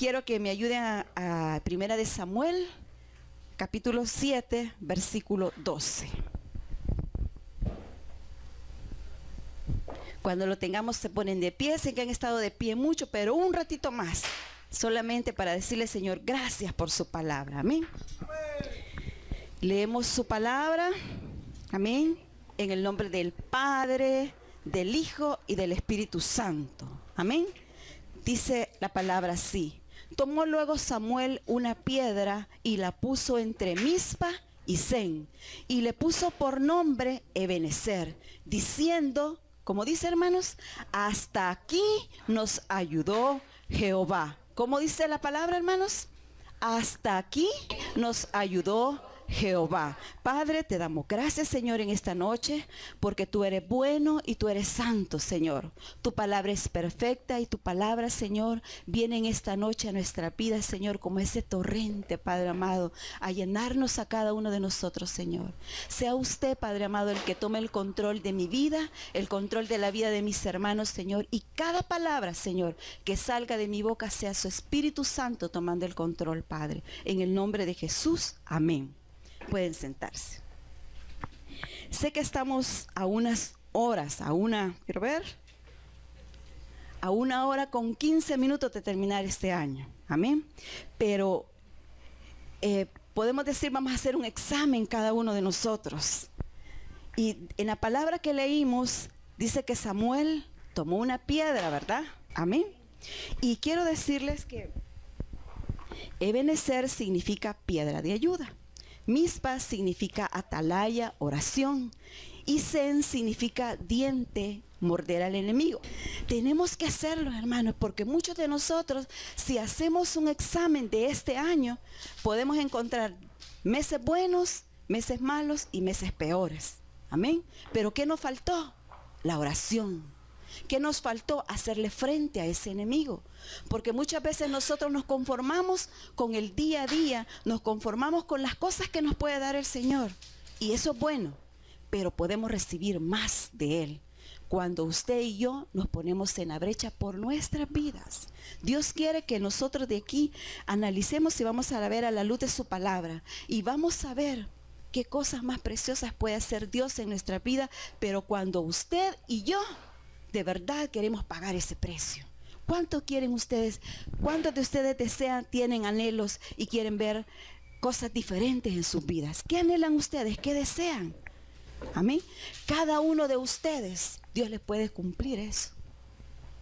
quiero que me ayuden a Primera de Samuel, capítulo 7, versículo 12. Cuando lo tengamos se ponen de pie, sé que han estado de pie mucho, pero un ratito más, solamente para decirle, Señor, gracias por su palabra. Amén. Leemos su palabra, amén, en el nombre del Padre, del Hijo y del Espíritu Santo. Amén. Dice la palabra así: tomó luego Samuel una piedra y la puso entre Mizpa y Sen, y le puso por nombre Ebenezer, diciendo, como dice, hermanos, hasta aquí nos ayudó Jehová. ¿Cómo dice la palabra, hermanos? Hasta aquí nos ayudó Jehová. Padre, te damos gracias, Señor, en esta noche, porque tú eres bueno y tú eres santo, Señor. Tu palabra es perfecta y tu palabra, Señor, viene en esta noche a nuestra vida, Señor, como ese torrente, Padre amado, a llenarnos a cada uno de nosotros, Señor. Sea usted, Padre amado, el que tome el control de mi vida, el control de la vida de mis hermanos, Señor, y cada palabra, Señor, que salga de mi boca sea su Espíritu Santo tomando el control, Padre. En el nombre de Jesús, amén. Pueden sentarse. Sé que estamos a unas horas, a una hora con 15 minutos de terminar este año. Amén. Pero podemos decir, vamos a hacer un examen cada uno de nosotros. Y en la palabra que leímos, dice que Samuel tomó una piedra, ¿verdad? Amén. Y quiero decirles que Ebenezer significa piedra de ayuda. Mizpa significa atalaya, oración, y Sen significa diente, morder al enemigo. Tenemos que hacerlo, hermanos, porque muchos de nosotros, si hacemos un examen de este año, podemos encontrar meses buenos, meses malos y meses peores. Amén. Pero ¿qué nos faltó? La oración. ¿Qué nos faltó? Hacerle frente a ese enemigo. Porque muchas veces nosotros nos conformamos con el día a día, nos conformamos con las cosas que nos puede dar el Señor. Y eso es bueno, pero podemos recibir más de Él cuando usted y yo nos ponemos en la brecha por nuestras vidas. Dios quiere que nosotros de aquí analicemos y vamos a ver a la luz de su palabra. Y vamos a ver qué cosas más preciosas puede hacer Dios en nuestra vida, pero cuando usted y yo de verdad queremos pagar ese precio. ¿Cuánto quieren ustedes? ¿Cuántos de ustedes desean, tienen anhelos y quieren ver cosas diferentes en sus vidas? ¿Qué anhelan ustedes? ¿Qué desean? Amén. Cada uno de ustedes, Dios les puede cumplir eso,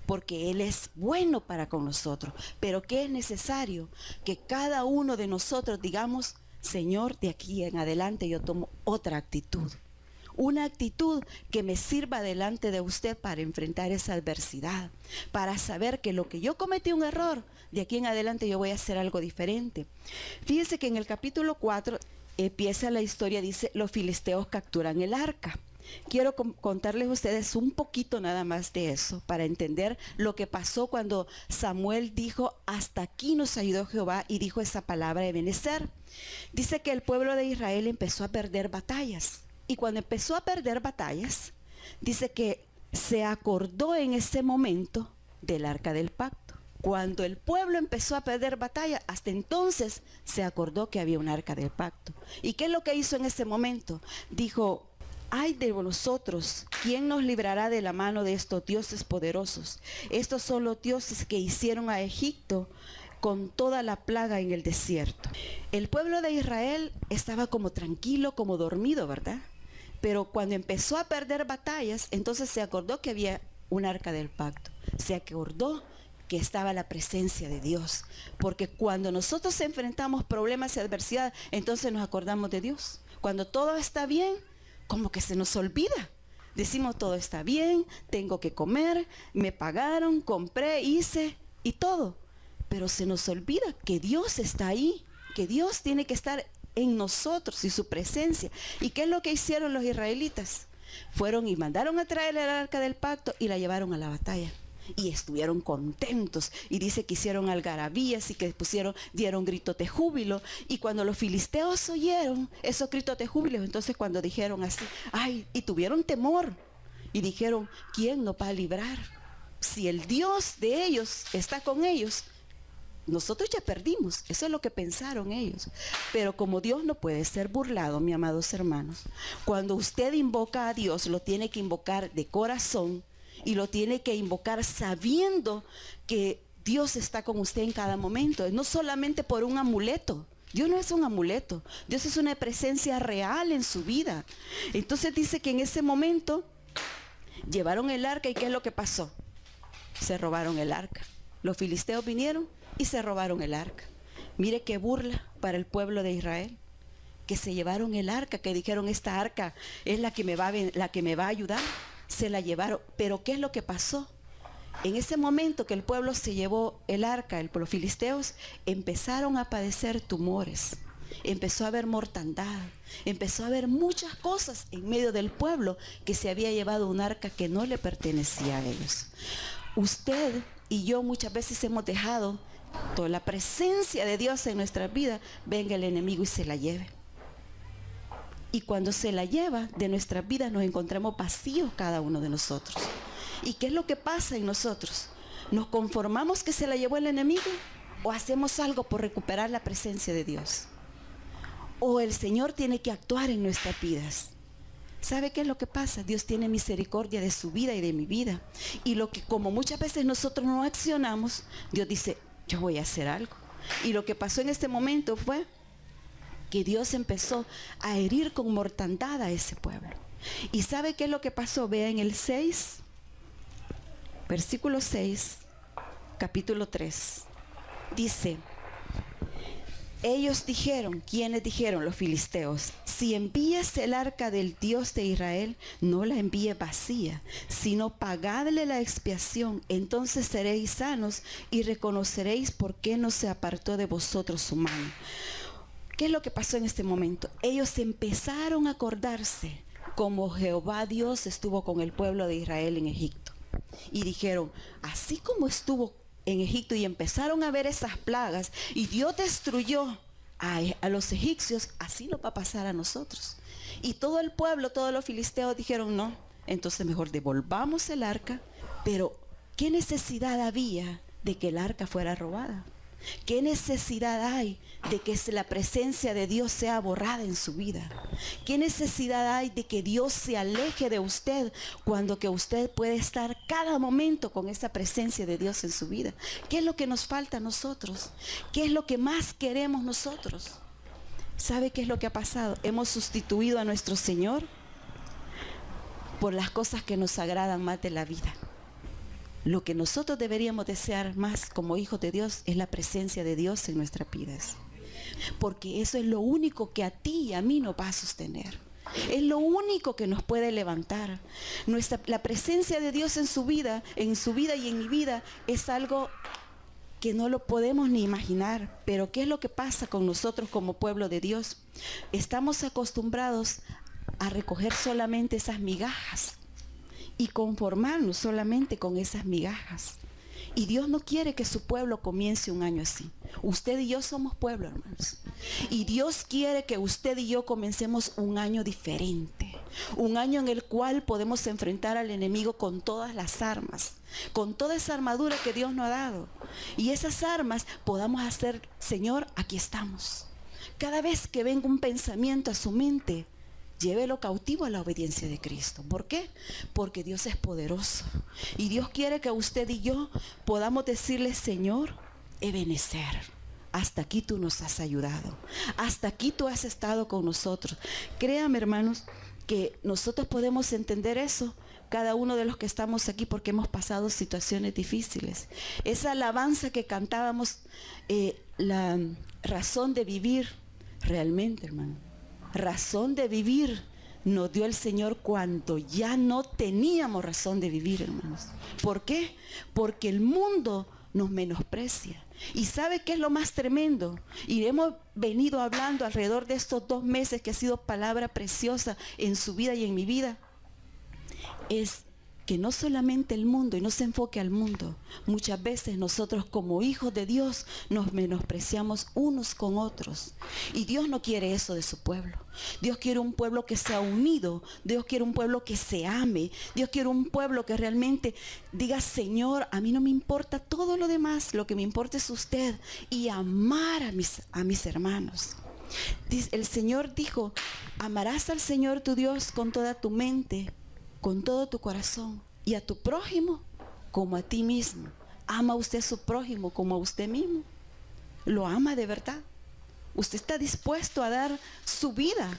porque Él es bueno para con nosotros. Pero ¿qué es necesario? Que cada uno de nosotros digamos, Señor, de aquí en adelante yo tomo otra actitud. Una actitud que me sirva delante de usted para enfrentar esa adversidad, para saber que lo que yo cometí un error, de aquí en adelante yo voy a hacer algo diferente. Fíjense que en el capítulo 4 empieza la historia, dice, los filisteos capturan el arca. Quiero contarles a ustedes un poquito nada más de eso, para entender lo que pasó cuando Samuel dijo, hasta aquí nos ayudó Jehová, y dijo esa palabra Ebenezer. Dice que el pueblo de Israel empezó a perder batallas. Y cuando empezó a perder batallas, dice que se acordó en ese momento del arca del pacto. Cuando el pueblo empezó a perder batalla, hasta entonces se acordó que había un arca del pacto. ¿Y qué es lo que hizo en ese momento? Dijo, ay de nosotros, ¿quién nos librará de la mano de estos dioses poderosos? Estos son los dioses que hicieron a Egipto con toda la plaga en el desierto. El pueblo de Israel estaba como tranquilo, como dormido, ¿verdad? Pero cuando empezó a perder batallas, entonces se acordó que había un arca del pacto. Se acordó que estaba la presencia de Dios. Porque cuando nosotros enfrentamos problemas y adversidad, entonces nos acordamos de Dios. Cuando todo está bien, como que se nos olvida. Decimos, todo está bien, tengo que comer, me pagaron, compré, hice y todo. Pero se nos olvida que Dios está ahí, que Dios tiene que estar en nosotros y su presencia. ¿Y qué es lo que hicieron los israelitas? Fueron y mandaron a traer el arca del pacto y la llevaron a la batalla. Y estuvieron contentos. Y dice que hicieron algarabías y que dieron gritos de júbilo. Y cuando los filisteos oyeron esos gritos de júbilo, entonces cuando dijeron así, ay, y tuvieron temor. Y dijeron, ¿quién nos va a librar? Si el Dios de ellos está con ellos, nosotros ya perdimos. Eso es lo que pensaron ellos. Pero como Dios no puede ser burlado, mis amados hermanos, cuando usted invoca a Dios, lo tiene que invocar de corazón y lo tiene que invocar sabiendo que Dios está con usted en cada momento. No solamente por un amuleto. Dios no es un amuleto. Dios es una presencia real en su vida. Entonces dice que en ese momento llevaron el arca. ¿Y qué es lo que pasó? Se robaron el arca. Los filisteos vinieron y se robaron el arca. Mire qué burla para el pueblo de Israel, que se llevaron el arca, que dijeron: esta arca es la que me va a ayudar. Se la llevaron. Pero ¿qué es lo que pasó? En ese momento que el pueblo se llevó el arca, los filisteos empezaron a padecer tumores. Empezó a haber mortandad. Empezó a haber muchas cosas en medio del pueblo, que se había llevado un arca que no le pertenecía a ellos. Usted y yo muchas veces hemos dejado toda la presencia de Dios en nuestra vida, venga el enemigo y se la lleve. Y cuando se la lleva de nuestras vidas, nos encontramos vacíos cada uno de nosotros. ¿Y qué es lo que pasa en nosotros? ¿Nos conformamos que se la llevó el enemigo? ¿O hacemos algo por recuperar la presencia de Dios? ¿O el Señor tiene que actuar en nuestras vidas? ¿Sabe qué es lo que pasa? Dios tiene misericordia de su vida y de mi vida. Y lo que, como muchas veces nosotros no accionamos, Dios dice: yo voy a hacer algo. Y lo que pasó en este momento fue que Dios empezó a herir con mortandad a ese pueblo. ¿Y sabe qué es lo que pasó? Vea en el 6, versículo 6, capítulo 3. Dice: ellos dijeron, ¿quiénes dijeron? Los filisteos: si envías el arca del Dios de Israel, no la envíe vacía, sino pagadle la expiación, entonces seréis sanos y reconoceréis por qué no se apartó de vosotros su mano. ¿Qué es lo que pasó en este momento? Ellos empezaron a acordarse como Jehová Dios estuvo con el pueblo de Israel en Egipto. Y dijeron: así como estuvo en Egipto y empezaron a ver esas plagas y Dios destruyó a los egipcios, así nos va a pasar a nosotros. Y todo el pueblo, todos los filisteos dijeron: no, entonces mejor devolvamos el arca. Pero ¿qué necesidad había de que el arca fuera robada? ¿Qué necesidad hay de que la presencia de Dios sea borrada en su vida? ¿Qué necesidad hay de que Dios se aleje de usted cuando que usted puede estar cada momento con esa presencia de Dios en su vida? ¿Qué es lo que nos falta a nosotros? ¿Qué es lo que más queremos nosotros? ¿Sabe qué es lo que ha pasado? Hemos sustituido a nuestro Señor por las cosas que nos agradan más de la vida. Lo que nosotros deberíamos desear más como hijos de Dios es la presencia de Dios en nuestras vidas. Porque eso es lo único que a ti y a mí nos va a sostener. Es lo único que nos puede levantar. La presencia de Dios en su vida y en mi vida es algo que no lo podemos ni imaginar. Pero ¿qué es lo que pasa con nosotros como pueblo de Dios? Estamos acostumbrados a recoger solamente esas migajas y conformarnos solamente con esas migajas. Y Dios no quiere que su pueblo comience un año así. Usted y yo somos pueblo, hermanos. Y Dios quiere que usted y yo comencemos un año diferente. Un año en el cual podemos enfrentar al enemigo con todas las armas, con toda esa armadura que Dios nos ha dado. Y esas armas podamos hacer: Señor, aquí estamos. Cada vez que venga un pensamiento a su mente, llévelo cautivo a la obediencia de Cristo. ¿Por qué? Porque Dios es poderoso. Y Dios quiere que usted y yo podamos decirle: Señor, Ebenezer, hasta aquí tú nos has ayudado. Hasta aquí tú has estado con nosotros. Créame, hermanos, que nosotros podemos entender eso, cada uno de los que estamos aquí, porque hemos pasado situaciones difíciles. Esa alabanza que cantábamos, la razón de vivir, realmente, hermano, razón de vivir nos dio el Señor cuando ya no teníamos razón de vivir, hermanos. ¿Por qué? Porque el mundo nos menosprecia. ¿Y sabe qué es lo más tremendo? Y hemos venido hablando alrededor de estos 2 meses, que ha sido palabra preciosa en su vida y en mi vida. Es que no solamente el mundo, y no se enfoque al mundo, muchas veces nosotros como hijos de Dios nos menospreciamos unos con otros. Y Dios no quiere eso de su pueblo. Dios quiere un pueblo que sea unido. Dios quiere un pueblo que se ame. Dios quiere un pueblo que realmente diga: Señor, a mí no me importa todo lo demás, lo que me importa es usted. Y amar a mis hermanos. El Señor dijo: amarás al Señor tu Dios con toda tu mente, con todo tu corazón, y a tu prójimo como a ti mismo. ¿Ama usted a su prójimo como a usted mismo? ¿Lo ama de verdad? ¿Usted está dispuesto a dar su vida?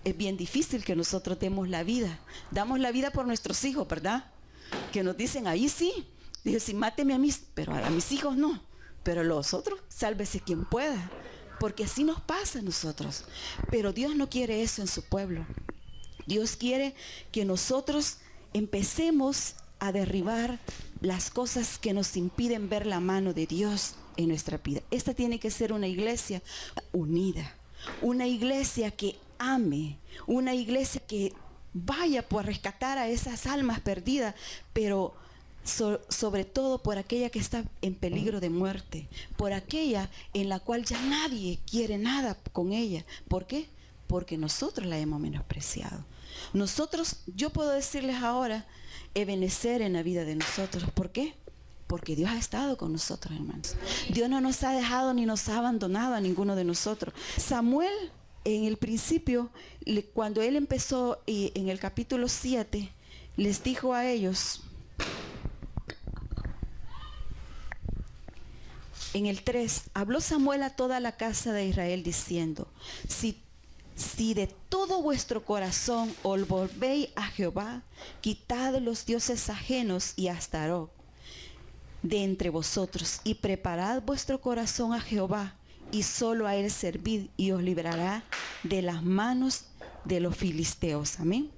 Es bien difícil que nosotros demos la vida. Damos la vida por nuestros hijos, ¿verdad? Que nos dicen: ahí sí. Dice: sí, máteme a mí, pero a mis hijos no. Pero los otros, sálvese quien pueda. Porque así nos pasa a nosotros. Pero Dios no quiere eso en su pueblo. Dios quiere que nosotros empecemos a derribar las cosas que nos impiden ver la mano de Dios en nuestra vida. Esta tiene que ser una iglesia unida, una iglesia que ame, una iglesia que vaya por rescatar a esas almas perdidas, pero sobre todo por aquella que está en peligro de muerte, por aquella en la cual ya nadie quiere nada con ella. ¿Por qué? Porque nosotros la hemos menospreciado. Nosotros, yo puedo decirles ahora, Ebenecer en la vida de nosotros. ¿Por qué? Porque Dios ha estado con nosotros, hermanos. Dios no nos ha dejado ni nos ha abandonado a ninguno de nosotros. Samuel, en el principio, cuando él empezó, en el capítulo 7, les dijo a ellos, en el 3, habló Samuel a toda la casa de Israel diciendo: si de todo vuestro corazón os volvéis a Jehová, quitad los dioses ajenos y Astarot de entre vosotros, y preparad vuestro corazón a Jehová, y solo a él servid, y os librará de las manos de los filisteos. Amén.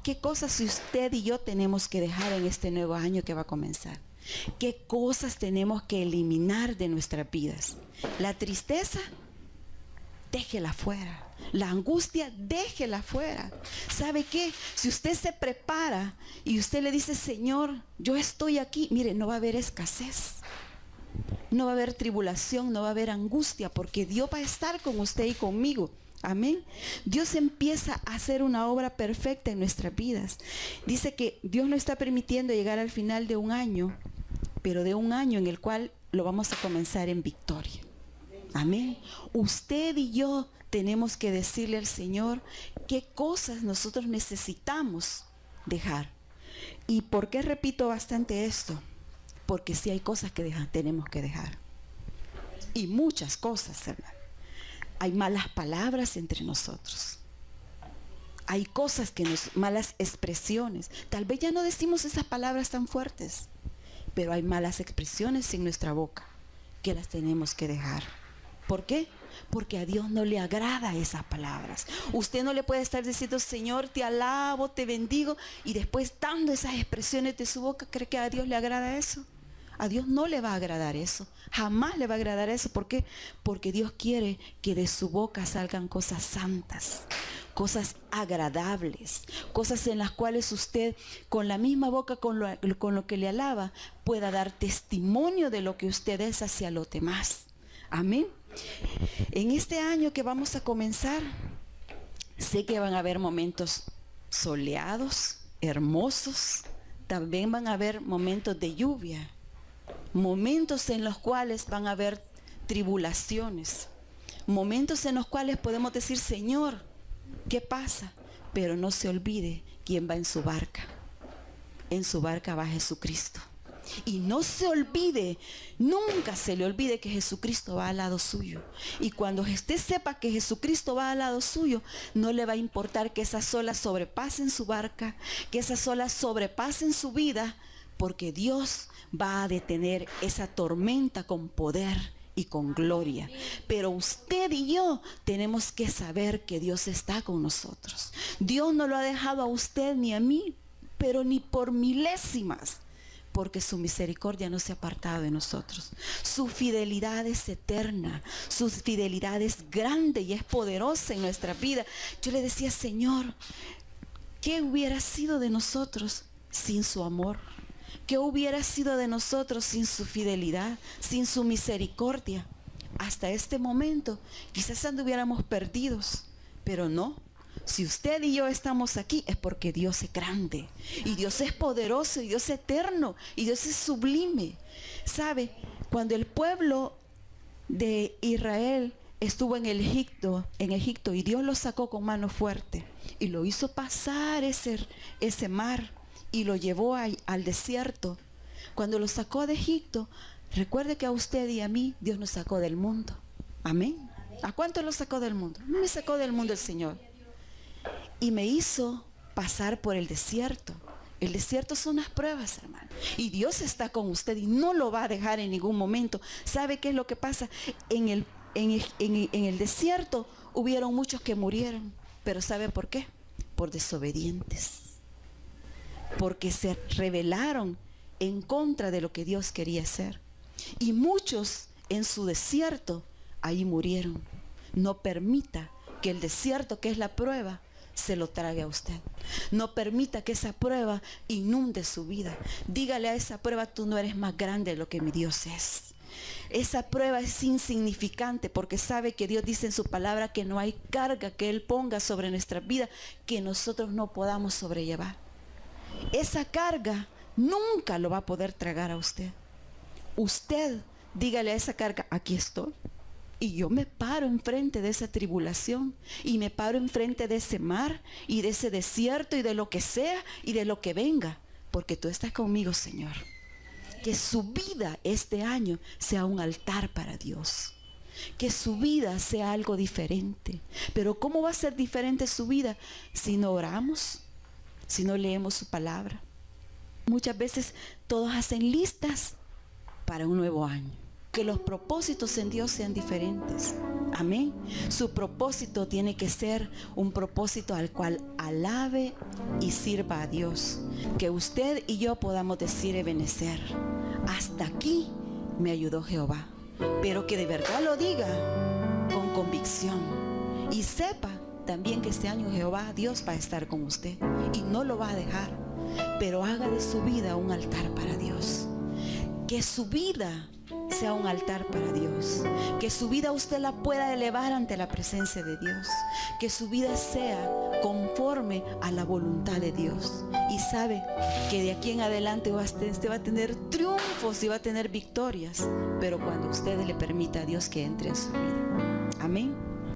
¿Qué cosas usted y yo tenemos que dejar en este nuevo año que va a comenzar? ¿Qué cosas tenemos que eliminar de nuestras vidas? La tristeza, déjela fuera. La angustia, déjela fuera. ¿Sabe qué? Si usted se prepara y usted le dice: Señor, yo estoy aquí, mire, no va a haber escasez, no va a haber tribulación, no va a haber angustia, porque Dios va a estar con usted y conmigo. Amén. Dios empieza a hacer una obra perfecta en nuestras vidas. Dice que Dios nos está permitiendo llegar al final de un año, pero de un año en el cual lo vamos a comenzar en victoria. Amén. Usted y yo tenemos que decirle al Señor qué cosas nosotros necesitamos dejar. ¿Y por qué repito bastante esto? Porque sí hay cosas que tenemos que dejar. Y muchas cosas, hermano. Hay malas palabras entre nosotros. Hay cosas malas expresiones. Tal vez ya no decimos esas palabras tan fuertes, pero hay malas expresiones en nuestra boca que las tenemos que dejar. ¿Por qué? Porque a Dios no le agrada esas palabras. Usted no le puede estar diciendo: Señor, te alabo, te bendigo, y después dando esas expresiones de su boca. ¿Cree que a Dios le agrada eso? A Dios no le va a agradar eso. Jamás le va a agradar eso. ¿Por qué? Porque Dios quiere que de su boca salgan cosas santas, cosas agradables, cosas en las cuales usted, con la misma boca con lo que le alaba, pueda dar testimonio de lo que usted es hacia los demás. Amén. En este año que vamos a comenzar, sé que van a haber momentos soleados, hermosos. También van a haber momentos de lluvia, momentos en los cuales van a haber tribulaciones, momentos en los cuales podemos decir: Señor, ¿qué pasa? Pero no se olvide quién va en su barca. En su barca va Jesucristo. Y no se olvide, nunca se le olvide que Jesucristo va al lado suyo. Y cuando usted sepa que Jesucristo va al lado suyo, no le va a importar que esas olas sobrepasen su barca, que esas olas sobrepasen su vida, porque Dios va a detener esa tormenta con poder y con gloria. Pero usted y yo tenemos que saber que Dios está con nosotros. Dios no lo ha dejado a usted ni a mí, pero ni por milésimas, porque su misericordia no se ha apartado de nosotros. Su fidelidad es eterna, su fidelidad es grande y es poderosa en nuestra vida. Yo le decía: Señor, ¿qué hubiera sido de nosotros sin su amor? ¿Qué hubiera sido de nosotros sin su fidelidad, sin su misericordia? Hasta este momento quizás anduviéramos perdidos, pero no. Si usted y yo estamos aquí es porque Dios es grande, y Dios es poderoso, y Dios es eterno, y Dios es sublime. ¿Sabe? Cuando el pueblo de Israel estuvo en Egipto, y Dios lo sacó con mano fuerte y lo hizo pasar ese mar y lo llevó al desierto. Cuando lo sacó de Egipto, recuerde que a usted y a mí Dios nos sacó del mundo. Amén. ¿A cuánto lo sacó del mundo? Me sacó del mundo el Señor y me hizo pasar por el desierto. El desierto son las pruebas, hermano, y Dios está con usted y no lo va a dejar en ningún momento. ¿Sabe qué es lo que pasa? En el desierto hubieron muchos que murieron, pero ¿sabe por qué? Por desobedientes, porque se rebelaron en contra de lo que Dios quería hacer, y muchos en su desierto ahí murieron. No permita que el desierto, que es la prueba, se lo trague a usted. No permita que esa prueba inunde su vida. Dígale a esa prueba: tú no eres más grande de lo que mi Dios es. Esa prueba es insignificante, porque sabe que Dios dice en su palabra que no hay carga que Él ponga sobre nuestra vida que nosotros no podamos sobrellevar. Esa carga nunca lo va a poder tragar a usted. Usted dígale a esa carga: aquí estoy. Y yo me paro enfrente de esa tribulación, y me paro enfrente de ese mar y de ese desierto y de lo que sea y de lo que venga, porque tú estás conmigo, Señor. Que su vida este año sea un altar para Dios. Que su vida sea algo diferente. Pero ¿cómo va a ser diferente su vida si no oramos? Si no leemos su palabra. Muchas veces todos hacen listas para un nuevo año. Que los propósitos en Dios sean diferentes. Amén. Su propósito tiene que ser un propósito al cual alabe y sirva a Dios. Que usted y yo podamos decir: Ebenezer, hasta aquí me ayudó Jehová. Pero que de verdad lo diga con convicción. Y sepa también que este año Jehová, Dios, va a estar con usted y no lo va a dejar. Pero haga de su vida un altar para Dios. Que su vida sea un altar para Dios. Que su vida usted la pueda elevar ante la presencia de Dios. Que su vida sea conforme a la voluntad de Dios. Y sabe que de aquí en adelante usted va a tener triunfos y va a tener victorias. Pero cuando usted le permita a Dios que entre en su vida. Amén.